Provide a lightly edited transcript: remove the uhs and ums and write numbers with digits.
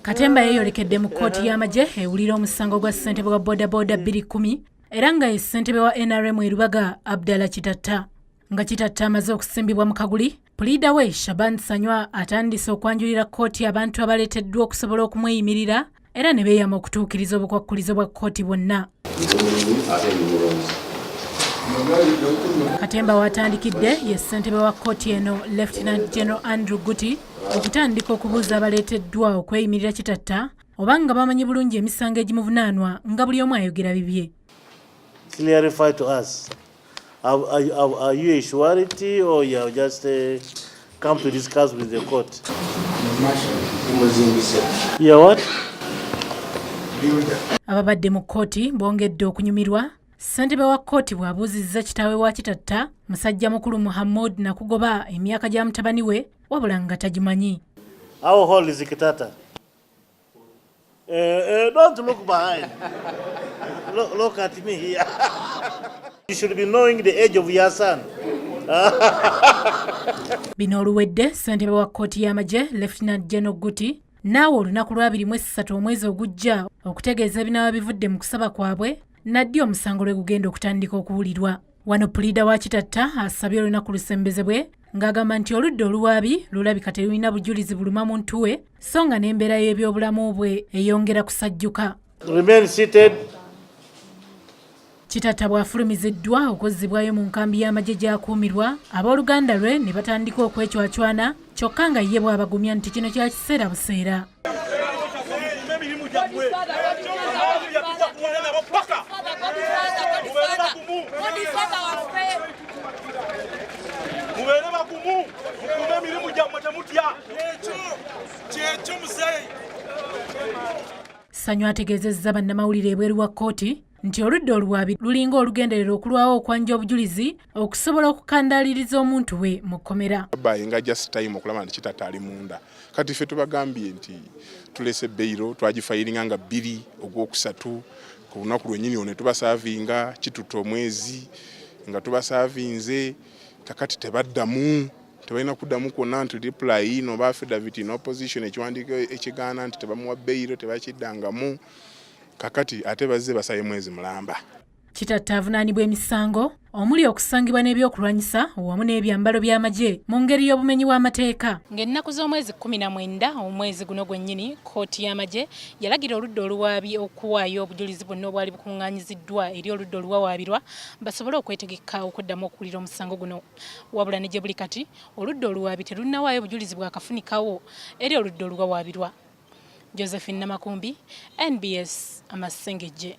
Katemba yeyolekedde mu kkooti y'amagye ewulira omusango gwa ssentebe wa bodaboda 210 era nga ye ssentebe wa NRM erubaga Abdallah Kitatta. Nga Kitatta amaze okusimbibwa mu kaguli, puliida we Shaban Sanywa atandise okwanjulira kkooti abantu abaleeteddwa okusobola okumweyimirira era ne beeyama okutuukiriza obukwakkulizo bwa kkooti bwonna. Katemba watandikidde ye ssentebe wa kkooti eno Lieutenant General Andrew Guti okutandika okubuuza abaleeteddwa okweyimirira Kitatta oba nga bamanyi bulungi emisango egimuvunaanwa nga buli omu ayogera bibye. Clarify to us. Are you a surety or you have just come to discuss with the court? Yeah, what? Ababadde mu kkooti bongedde okunyumirwa. Ssentebe wa kkooti bw'abuuzizza kitaawe wa Kitatta musajja mukulu Muhammad nakugoba emyaka gya mutabani we wabula nga tagimanyi. How old is Kitatta? Don't look behind. Look at me here. You should be knowing the age of your son. Bino oluwedde ssentebe wa kkooti y'amagye Lieutenant General Guti naawe olunaku lwa 23 omwezi ogujja okutegeeza ebinaaba bivudde mu kusaba kwabwe naddi omusango lwe gugenda okutandika okuwulirwa. Wano puliida wa Kitatta asabye olunaku lusembezebwe ng'agamba nti oludda oluwaabi lulabika terulina bujulizi buluma muntu we so nga n'embeera y'ebyobulamu bwe eyongera kusajjuka. Remain seated. Kitatta bw'afulumiziddwa okuzzibwayo mu nkambi y'amagye gy'akuumirwa abooluganda lwe ne batandika okwecwacwana kyokka nga ye bw'abagumya nti kino kya kiseera buseera. Sanywa ategeezezza bannamawulire ebweru wa kkooti nti oludda oluwaabi lulinga olugenderera okulwawo okwanja obujulizi okusobola okukandaaliriza omuntu we mu kkomera. Nga just time okulaba nti Kitatta ali munda. Kati ffe tubagambye nti tulese beyiro twagifayiringa nga 2 ogwokusatu ku lunaku lwennyini ono tubasaavinga kituta omwezi nga tubasaavinze kakati tebaddamu tebalina kuddamu kwonna nti reply noba affidavit in opposition ekiwandiiko ekigaana nti tebamuwa beyiro tebakiddangamu kakati ate bazze basaye mwezi mulamba. Kitatta avunaanibwa emisango omuli okusangibwa n'ebyokulwanyisa wamu n'ebyambalo by'amagye mu ngeri y'obumenyi bw'amateeka. Ng'ennaku z'omwezi 19 omwezi guno gwennyini kkooti y'amagye yalagira oludda oluwaabi okuwaayo obujulizi bwonna obwali bukuŋŋaanyiziddwa eri oludda oluwawaabirwa basobole okwetegeka okuddamu okuwulira omusango guno. Wabula ne gye buli kati oludda oluwaabi terunnawaayo obujulizi bwakafunikawo eri oludda oluwawaabirwa. Josephine Namakumbi, NBS Amasengejje.